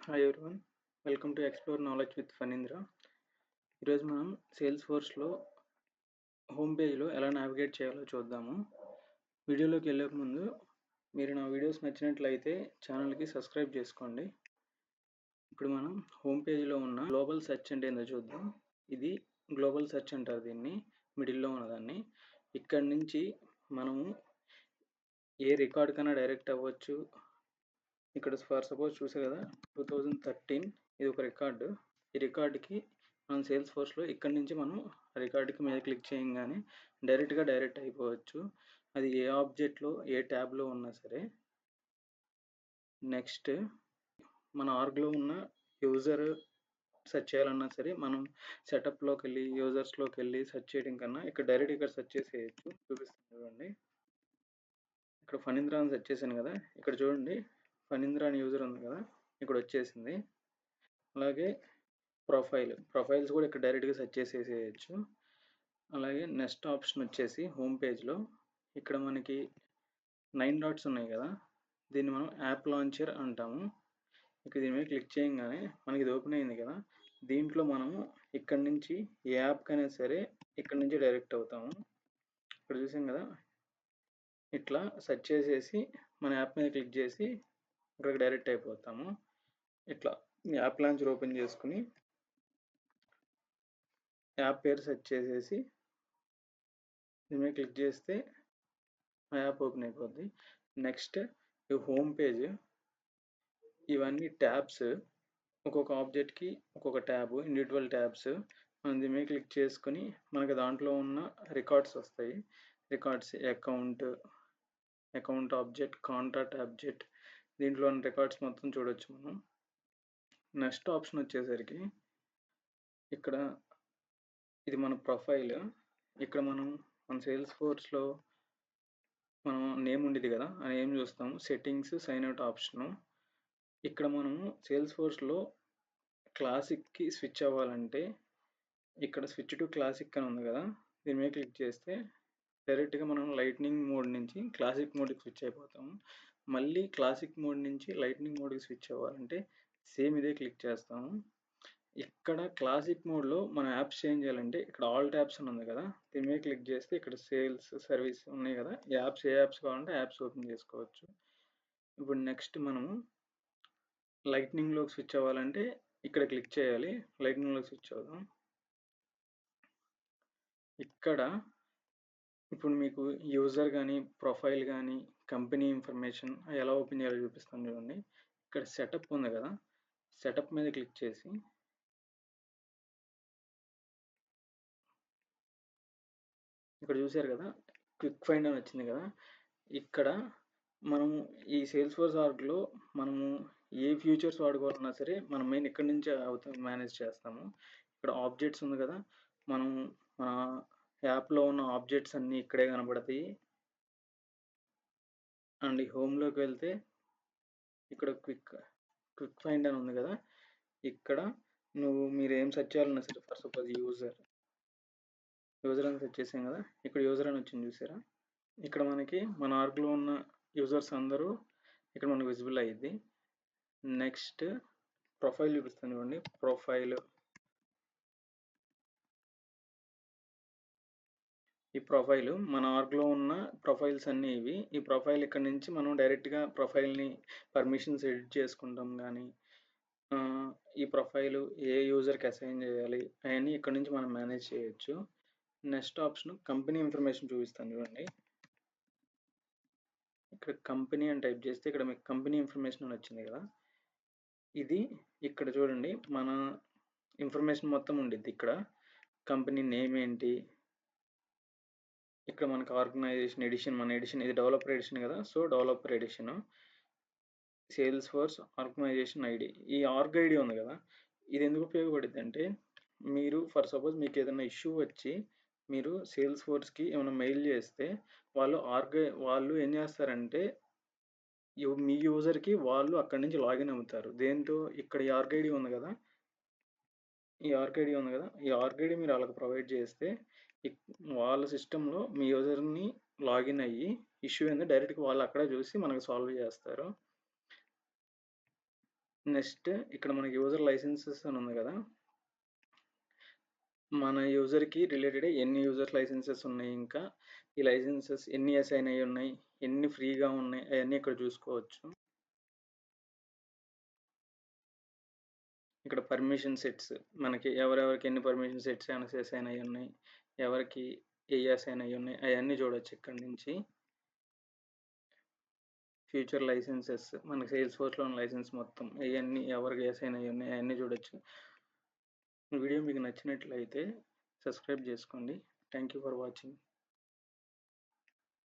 Hi everyone, welcome to explore knowledge with Phanindra. ఈరోజు మనం sales ఫోర్స్లో home పేజ్లో ఎలా నావిగేట్ చేయాలో చూద్దాము. వీడియోలోకి వెళ్ళే ముందు మీరు నా వీడియోస్ నచ్చినట్లయితే ఛానల్కి సబ్స్క్రైబ్ చేసుకోండి. ఇప్పుడు మనం హోమ్ పేజ్లో ఉన్న గ్లోబల్ సెర్చ్ అంటే ఏందో చూద్దాం. ఇది గ్లోబల్ సెర్చ్ అంటారు దీన్ని, మిడిల్లో ఉన్నదాన్ని. ఇక్కడి నుంచి మనము ఏ రికార్డ్ కన్నా డైరెక్ట్ అవ్వచ్చు. ఇక్కడ ఫర్ సపోజ్ చూసే కదా 2013 ఇది ఒక రికార్డు. ఈ రికార్డుకి మనం సేల్స్ ఫోర్స్లో ఇక్కడ నుంచి మనం రికార్డుకి మీద క్లిక్ చేయగానే డైరెక్ట్ అయిపోవచ్చు. అది ఏ ఆబ్జెక్ట్లో ఏ ట్యాబ్లో ఉన్నా సరే. నెక్స్ట్ మన ఆర్గ్లో ఉన్న యూజర్ సెర్చ్ చేయాలన్నా సరే మనం సెటప్లోకి వెళ్ళి యూజర్స్లోకి వెళ్ళి సెర్చ్ చేయడం కన్నా ఇక్కడ సెర్చ్ చేసేయచ్చు. చూపిస్తాను చూడండి. ఇక్కడ ఫణీంద్ర అని సెర్చ్ చేశాను కదా, ఇక్కడ చూడండి ఫణీంద్ర అని యూజర్ ఉంది కదా, ఇక్కడ వచ్చేసింది. అలాగే ప్రొఫైల్స్ కూడా ఇక్కడ డైరెక్ట్గా సెర్చ్ చేసేసేయచ్చు. అలాగే నెక్స్ట్ ఆప్షన్ వచ్చేసి హోమ్ పేజ్లో ఇక్కడ మనకి 9 డాట్స్ ఉన్నాయి కదా, దీన్ని మనం యాప్ లాంచర్ అంటాము. ఇక్కడ దీని మీద క్లిక్ చేయగానే మనకి ఇది ఓపెన్ అయింది కదా, దీంట్లో మనము ఇక్కడ నుంచి ఏ యాప్కైనా సరే ఇక్కడ నుంచి డైరెక్ట్ అవుతాము. ఇక్కడ చూసాం కదా, ఇట్లా సెర్చ్ చేసేసి మన యాప్ మీద క్లిక్ చేసి ఇక్కడికి డైరెక్ట్ అయిపోతాము. ఇట్లా యాప్ లాంచర్ ఓపెన్ చేసుకుని యాప్ పేరు సెర్చ్ చేసేసి దీని మీద క్లిక్ చేస్తే ఆ యాప్ ఓపెన్ అయిపోద్ది. నెక్స్ట్ ఈ హోమ్ పేజ్, ఇవన్నీ ట్యాబ్స్, ఒక్కొక్క ఆబ్జెక్ట్కి ఒక్కొక్క ట్యాబ్, ఇండివిజువల్ ట్యాబ్స్. మనం దీని మీద క్లిక్ చేసుకుని మనకి దాంట్లో ఉన్న రికార్డ్స్ వస్తాయి. Records account object, contact object, దీంట్లో ఉన్న రికార్డ్స్ మొత్తం చూడొచ్చు మనం. నెక్స్ట్ ఆప్షన్ వచ్చేసరికి ఇక్కడ ఇది మన ప్రొఫైల్. ఇక్కడ మనం మన సేల్స్ ఫోర్స్లో మనం నేమ్ ఉండేది కదా, ఆ నేమ్ చూస్తాము. Settings, sign out option. ఇక్కడ మనము సేల్స్ ఫోర్స్లో క్లాసిక్కి స్విచ్ అవ్వాలంటే ఇక్కడ స్విచ్ టు క్లాసిక్ అని ఉంది కదా, దీని మీద క్లిక్ చేస్తే డైరెక్ట్గా మనం లైట్నింగ్ మోడ్ నుంచి క్లాసిక్ మోడ్కి స్విచ్ అయిపోతాము. మళ్ళీ క్లాసిక్ మోడ్ నుంచి లైట్నింగ్ మోడ్కి స్విచ్ అవ్వాలంటే సేమ్ ఇదే క్లిక్ చేస్తాము. ఇక్కడ క్లాసిక్ మోడ్లో మన యాప్స్ చేంజ్ చేయాలంటే ఇక్కడ ఆల్ ట్యాబ్స్ అని ఉంది కదా, దీని మీద క్లిక్ చేస్తే ఇక్కడ సేల్స్, సర్వీస్ ఉన్నాయి కదా, ఏ యాప్స్ కావాలంటే యాప్స్ ఓపెన్ చేసుకోవచ్చు. ఇప్పుడు నెక్స్ట్ మనము లైట్నింగ్లోకి స్విచ్ అవ్వాలంటే ఇక్కడ క్లిక్ చేయాలి, లైట్నింగ్లోకి స్విచ్ అవుదాం. ఇక్కడ ఇప్పుడు మీకు యూజర్ కానీ ప్రొఫైల్ కానీ కంపెనీ ఇన్ఫర్మేషన్ ఎలా ఓపెన్ చేయాలో చూపిస్తాను చూడండి. ఇక్కడ సెటప్ ఉంది కదా, సెటప్ మీద క్లిక్ చేసి ఇక్కడ చూసారు కదా క్విక్ ఫైండ్ అని వచ్చింది కదా, ఇక్కడ మనము ఈ సేల్స్ ఫోర్స్ ఆర్గ్లో మనము ఏ ఫ్యూచర్స్ వాడుకోవాలన్నా సరే మనం మెయిన్ ఇక్కడ నుంచే మేనేజ్ చేస్తాము. ఇక్కడ ఆబ్జెక్ట్స్ ఉంది కదా, మనం మన యాప్లో ఉన్న ఆబ్జెక్ట్స్ అన్నీ ఇక్కడే కనబడతాయి. అండ్ ఈ హోమ్లోకి వెళ్తే ఇక్కడ క్విక్ ఫైండ్ అని ఉంది కదా, ఇక్కడ మీరు ఏం సెర్చ్ చేయాలన్నా సరే, ఫర్ సపోజ్ యూజర్ అని సెర్చ్ చేసాం కదా, ఇక్కడ యూజర్ అని వచ్చింది చూసారా. ఇక్కడ మనకి మన ఆర్గ్లో ఉన్న యూజర్స్ అందరూ ఇక్కడ మనకు విజిబుల్ అయ్యింది. నెక్స్ట్ ప్రొఫైల్ చూపిస్తాను చూడండి. ఈ ప్రొఫైల్ మన ఆర్గ్లో ఉన్న ప్రొఫైల్స్ అన్నీ ఇవి. ఈ ప్రొఫైల్ ఇక్కడ నుంచి మనం డైరెక్ట్గా ప్రొఫైల్ని పర్మిషన్స్ ఎడిట్ చేసుకుంటాం కానీ ఈ ప్రొఫైల్ ఏ యూజర్కి అసైన్ చేయాలి అవన్నీ ఇక్కడ నుంచి మనం మేనేజ్ చేయొచ్చు. నెక్స్ట్ ఆప్షన్ కంపెనీ ఇన్ఫర్మేషన్ చూపిస్తాను చూడండి. ఇక్కడ కంపెనీ అని టైప్ చేస్తే ఇక్కడ మీకు కంపెనీ ఇన్ఫర్మేషన్ అని వచ్చింది కదా, ఇది ఇక్కడ చూడండి మన ఇన్ఫర్మేషన్ మొత్తం ఉండిద్ది. ఇక్కడ కంపెనీ నేమ్ ఏంటి, ఇక్కడ మనకు ఆర్గనైజేషన్ ఎడిషన్, మన ఎడిషన్ ఇది డెవలపర్ ఎడిషన్ కదా, so developer edition, Salesforce organization ID. ఈ ఆర్గ్ ఐడి ఉంది కదా, ఇది ఎందుకు ఉపయోగపడుద్ది అంటే మీరు ఫర్ సపోజ్ మీకు ఏదైనా ఇష్యూ వచ్చి మీరు సేల్స్ ఫోర్స్కి ఏమైనా మెయిల్ చేస్తే వాళ్ళు ఏం చేస్తారంటే మీ యూజర్కి వాళ్ళు అక్కడి నుంచి లాగిన్ అవుతారు. దేంతో ఇక్కడ ఈ ఆర్గ్ ఐడి ఉంది కదా, ఈ ఆర్గ్ ఐడి మీరు వాళ్ళకి ప్రొవైడ్ చేస్తే వాళ్ళ సిస్టంలో మీ యూజర్ని లాగిన్ అయ్యి ఇష్యూ ఏందో డైరెక్ట్గా వాళ్ళు అక్కడే చూసి మనకు సాల్వ్ చేస్తారు. నెక్స్ట్ ఇక్కడ మనకి యూజర్ లైసెన్సెస్ అని ఉంది కదా, మన యూజర్కి రిలేటెడ్ ఎన్ని యూజర్ లైసెన్సెస్ ఉన్నాయి, ఇంకా ఈ లైసెన్సెస్ ఎన్ని అసైన్ అయి ఉన్నాయి, ఎన్ని ఫ్రీగా ఉన్నాయి, అవన్నీ ఇక్కడ చూసుకోవచ్చు. ఇక్కడ పర్మిషన్ సెట్స్ మనకి ఎవరెవరికి ఎన్ని పర్మిషన్ సెట్స్ అసైన్ అయి ఉన్నాయి, ఎవరికి ఏ అసైన్ అయి ఉన్నాయి అవన్నీ చూడొచ్చు ఇక్కడ నుంచి. ఫ్యూచర్ లైసెన్సెస్ మనకి సేల్స్ ఫోర్స్లో ఉన్న లైసెన్స్ మొత్తం అవన్నీ ఎవరికి అసైన్ అయి ఉన్నాయి అవన్నీ చూడొచ్చు. వీడియో మీకు నచ్చినట్లయితే సబ్స్క్రైబ్ చేసుకోండి. Thank you for watching.